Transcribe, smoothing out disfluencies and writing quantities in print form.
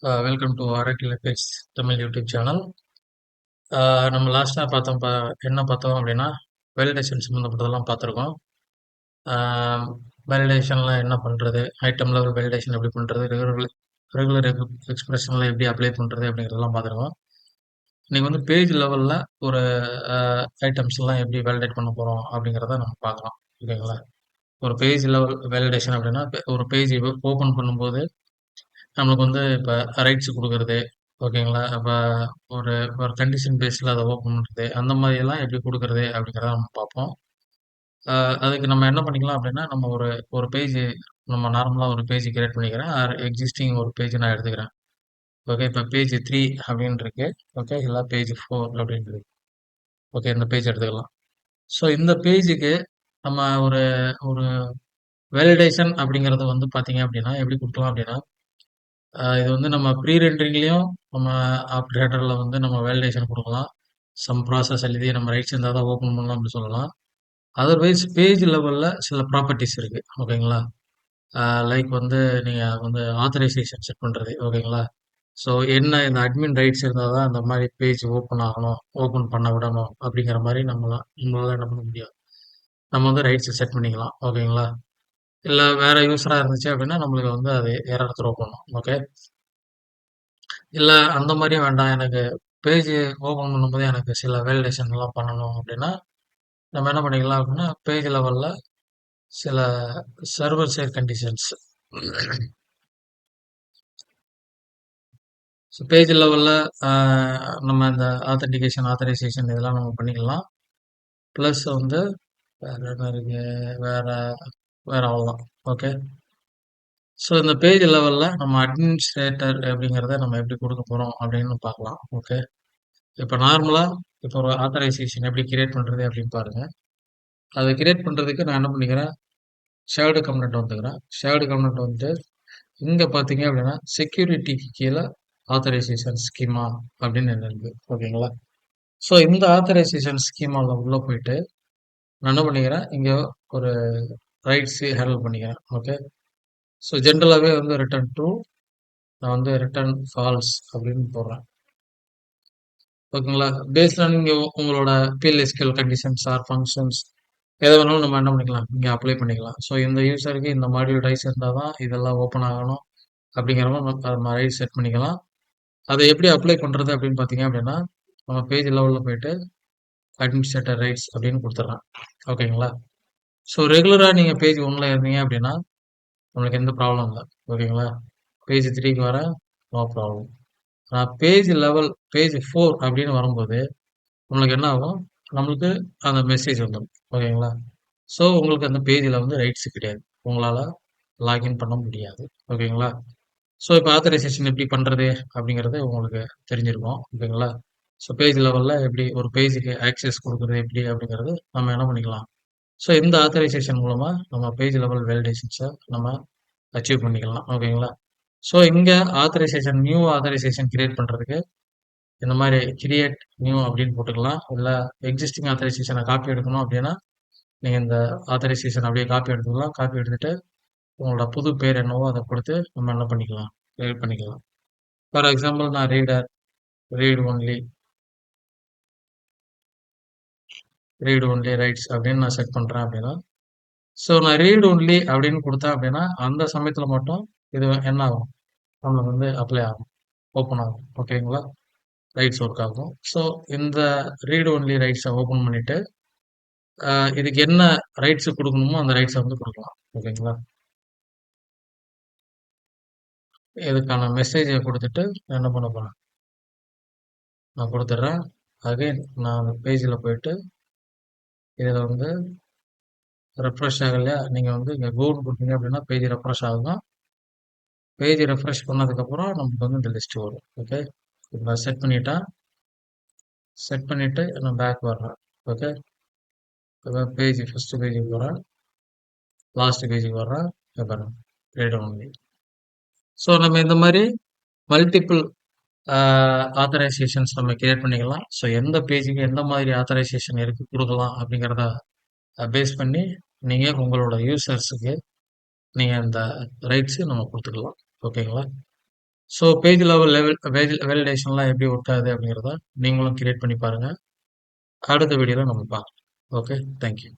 Welcome to Oracle effects Tamil YouTube channel. நம்ம லாஸ்ட்டாக பார்த்தோம் என்ன பார்த்தோம் அப்படின்னா வேலிடேஷன் சம்மந்தப்பட்டதெல்லாம் பார்த்துருக்கோம். வேலிடேஷனில் என்ன பண்ணுறது, ஐட்டம் லெவல் வேலிடேஷன் எப்படி பண்ணுறது, ரெகுலர் எக்ஸ்பிரஷனில் எப்படி அப்ளை பண்ணுறது அப்படிங்கிறதெல்லாம் பார்த்துருக்கோம். இன்றைக்கி வந்து பேஜ் லெவலில் ஒரு ஐட்டம்ஸ்லாம் எப்படி வேலிடேட் பண்ண போகிறோம் அப்படிங்கிறத நம்ம பார்க்கலாம். ஓகேங்களா? ஒரு பேஜ் லெவல் வேலிடேஷன் அப்படின்னா ஒரு பேஜ் ஓப்பன் பண்ணும்போது நம்மளுக்கு வந்து இப்போ ரைட்ஸ் கொடுக்குறது. ஓகேங்களா? அப்போ ஒரு ஒரு கண்டிஷன் பேஸில் அதை ஓப்பன் பண்ணுறது, அந்த மாதிரியெல்லாம் எப்படி கொடுக்குறது அப்படிங்கிறத நம்ம பார்ப்போம். அதுக்கு நம்ம என்ன பண்ணிக்கலாம் அப்படின்னா, நம்ம ஒரு ஒரு பேஜ் நம்ம நார்மலாக ஒரு பேஜ் கிரியேட் பண்ணிக்கிறேன். எக்ஸிஸ்டிங் ஒரு பேஜ் நான் எடுத்துக்கிறேன். ஓகே, இப்போ பேஜ் 3 அப்படின்னு இருக்கு. ஓகே, இல்லை பேஜ் 4 அப்படின்னு இருக்கு. ஓகே, இந்த பேஜ் எடுத்துக்கலாம். ஸோ இந்த பேஜுக்கு நம்ம ஒரு ஒரு வேலிடேஷன் அப்படிங்கிறது வந்து பார்த்தீங்க அப்படின்னா எப்படி கொடுக்கலாம் அப்படின்னா, இது வந்து நம்ம ப்ரீ ரெண்டரிங்லேயும் நம்ம ஆப்ரேட்டரில் வந்து நம்ம வேலிடேஷன் கொடுக்கலாம். சம் ப்ராசஸ் எழுதி நம்ம ரைட்ஸ் இருந்தால் தான் ஓப்பன் பண்ணலாம் அப்படின்னு சொல்லலாம். அதர்வைஸ் பேஜ் லெவலில் சில ப்ராப்பர்ட்டிஸ் இருக்குது. ஓகேங்களா? லைக் வந்து நீங்கள் வந்து ஆத்தரைசேஷன் செட் பண்ணுறது. ஓகேங்களா? ஸோ என்ன இந்த அட்மின் ரைட்ஸ் இருந்தால் தான் இந்த மாதிரி பேஜ் ஓப்பன் ஆகணும், ஓப்பன் பண்ண விடணும் அப்படிங்கிற மாதிரி நம்மளால என்ன பண்ண முடியும், நம்ம வந்து ரைட்ஸை செட் பண்ணிக்கலாம். ஓகேங்களா? இல்லை வேற யூஸராக இருந்துச்சு அப்படின்னா நம்மளுக்கு வந்து அது எரர் த்ரோ பண்ணும். ஓகே, இல்ல அந்த மாரியும் வேண்டாம். எனக்கு பேஜ் ஓப்பன் பண்ணும்போது எனக்கு சில வேலிடேஷன்லாம் பண்ணணும் அப்டின்னா, நம்ம என்ன பண்ணிக்கலாம் அப்டின்னா, பேஜ் லெவல்ல சில சர்வர் சைட் கண்டிஷன்ஸ் பேஜ் லெவல்ல அ நம்ம இந்த ஆத்தென்டிகேஷன், ஆத்தரைசேஷன் இதெல்லாம் நம்ம பண்ணிக்கலாம். ப்ளஸ் வந்து வேற என்ன இருக்கு? வேற வேற அவ்வளோதான். ஓகே. ஸோ இந்த பேஜ் லெவல்ல நம்ம அட்மினிஸ்ட்ரேட்டர் அப்படிங்கிறத நம்ம எப்படி குடுக்க போறோம் அப்படின்னு பார்க்கலாம். ஓகே. இப்ப நார்மலா இப்போ ஒரு ஆத்தரைசேஷன் எப்படி கிரியேட் பண்றது அப்படின்னு பாருங்க. அதை கிரியேட் பண்றதுக்கு நான் என்ன பண்ணிக்கிறேன், ஷேர்டு கம்ப்ளெண்ட் வந்துக்கிறேன். ஷேர்டு கம்ப்ளெண்ட் வந்து இங்க பாத்தீங்க அப்படின்னா செக்யூரிட்டிக்கு கீழே ஆத்தரைசேஷன் ஸ்கீமா அப்படின்னு என்ன இருக்கு. ஓகேங்களா? ஸோ இந்த ஆத்தரைசேஷன் ஸ்கீமால உள்ள போயிட்டு நான் என்ன பண்ணிக்கிறேன், இங்க ஒரு ரைட்ஸ் ஹேண்டில் பண்ணிக்கிறேன். ஓகே. ஸோ ஜென்ரலாகவே வந்து ரிட்டர்ன் ட்ரூ, நான் வந்து ரிட்டர்ன் ஃபால்ஸ் அப்படின்னு போடுறேன். ஓகேங்களா? பேஸ்ட் ஆன் நீங்க உங்களோட PLSQL கண்டிஷன்ஸ் ஆர் ஃபங்க்ஷன்ஸ் எதை வேணாலும் நம்ம என்ன பண்ணிக்கலாம், இங்கே அப்ளை பண்ணிக்கலாம். ஸோ இந்த யூசருக்கு இந்த மாடியூல் ரைட்ஸ் இருந்தால் தான் இதெல்லாம் ஓப்பன் ஆகணும் அப்படிங்கிற மாதிரி நம்ம ரைட்ஸ் செட் பண்ணிக்கலாம். அதை எப்படி அப்ளை பண்ணுறது அப்படின்னு பார்த்தீங்க அப்படின்னா, நம்ம பேஜ் லெவலில் போயிட்டு அட்மினிஸ்ட்ரேட்டர் ரைட்ஸ் அப்படின்னு கொடுத்துட்றேன். ஓகேங்களா? ஸோ ரெகுலராக நீங்கள் பேஜ் 1ல் இருந்தீங்க அப்படின்னா நம்மளுக்கு எந்த ப்ராப்ளம் இல்லை. ஓகேங்களா? பேஜ் 3க்கு வர நோ ப்ராப்ளம். ஆனால் பேஜ் லெவல் பேஜ் 4 அப்படின்னு வரும்போது நம்மளுக்கு என்ன ஆகும், நம்மளுக்கு அந்த மெசேஜ் வந்துடும். ஓகேங்களா? ஸோ உங்களுக்கு அந்த பேஜில் வந்து ரைட்ஸ் கிடையாது, உங்களால் லாகின் பண்ண முடியாது. ஓகேங்களா? ஸோ இப்போ ஆத்தரைசேஷன் எப்படி பண்ணுறது அப்படிங்கிறது உங்களுக்கு தெரிஞ்சிருக்கும். ஓகேங்களா? ஸோ பேஜ் லெவலில் எப்படி ஒரு பேஜுக்கு ஆக்சஸ் கொடுக்குறது எப்படி அப்படிங்கிறது நம்ம என்ன பண்ணிக்கலாம். ஸோ இந்த ஆத்தரைசேஷன் மூலமாக நம்ம பேஜ் லெவல் வேலிடேஷன்ஸை நம்ம அச்சீவ் பண்ணிக்கலாம். ஓகேங்களா? ஸோ இங்கே ஆத்தரைசேஷன் நியூ ஆத்தரைசேஷன் கிரியேட் பண்ணுறதுக்கு இந்த மாதிரி கிரியேட் நியூ அப்படின்னு போட்டுக்கலாம். இல்லை எக்ஸிஸ்டிங் ஆத்தரைசேஷனை காப்பி எடுக்கணும் அப்படின்னா நீங்கள் இந்த ஆத்தரைசேஷன் அப்படியே காப்பி எடுத்துக்கலாம். காப்பி எடுத்துட்டு உங்களோட புது பேர் என்னவோ அதை கொடுத்து நம்ம என்ன பண்ணிக்கலாம், கிரியேட் பண்ணிக்கலாம். ஃபார் எக்ஸாம்பிள் நான் ரீட் ஒன்லி ரைட்ஸ் அப்படின்னு நான் செட் பண்ணுறேன் அப்படின்னா, ஸோ நான் ரீட் ஒன்லி அப்படின்னு கொடுத்தேன் அப்படின்னா அந்த சமயத்தில் மட்டும் இது என்ன ஆகும், நம்மளுக்கு வந்து அப்ளை ஆகும், ஓப்பன் ஆகும். ஓகேங்களா? ரைட்ஸ் ஒர்க் ஆகும். ஸோ இந்த ரீட் ஒன்லி ரைட்ஸை ஓப்பன் பண்ணிட்டு இதுக்கு என்ன ரைட்ஸ் கொடுக்கணுமோ அந்த ரைட்ஸை வந்து கொடுக்கலாம். ஓகேங்களா? இதுக்கான மெசேஜை கொடுத்துட்டு நான் என்ன பண்ண போறேன், நான் கொடுத்துட்றேன். அகைன் நான் அந்த பேஜில் போயிட்டு இதில் வந்து ரெஃப்ரெஷ் ஆகலையா, நீங்கள் வந்து இங்கே கோன்னு கொடுத்தீங்க அப்படின்னா பேஜ் ரெஃப்ரெஷ் ஆகும். பேஜ் ரெஃப்ரெஷ் பண்ணதுக்கப்புறம் நமக்கு வந்து இந்த லிஸ்ட் வரும். ஓகே, இப்போ நான் செட் பண்ணிட்டேன். செட் பண்ணிவிட்டு நான் பேக் வர்றேன். ஓகே, இப்போ பேஜ் ஃபஸ்ட்டு பேஜுக்கு வரேன், லாஸ்ட் பேஜுக்கு வர்றேன். இப்போ ரீட் ஒன்லி. ஸோ நம்ம இந்த மாதிரி மல்டிபிள் ஆத்தரைசேஷன்ஸ் நம்ம கிரியேட் பண்ணிக்கலாம். ஸோ எந்த பேஜுக்கு எந்த மாதிரி ஆத்தரைசேஷன் இருக்கு கொடுக்கலாம் அப்படிங்கிறத பேஸ் பண்ணி நீங்கள் உங்களோட யூசர்ஸுக்கு நீங்கள் அந்த ரைட்ஸு நம்ம கொடுத்துக்கலாம். ஓகேங்களா? ஸோ பேஜ் வேலிடேஷன்லாம் எப்படி ஒர்க் ஆகுது அப்படிங்கிறத நீங்களும் கிரியேட் பண்ணி பாருங்க. அடுத்த வீடியோல நம்ம பார்க்கலாம். Okay, thank you.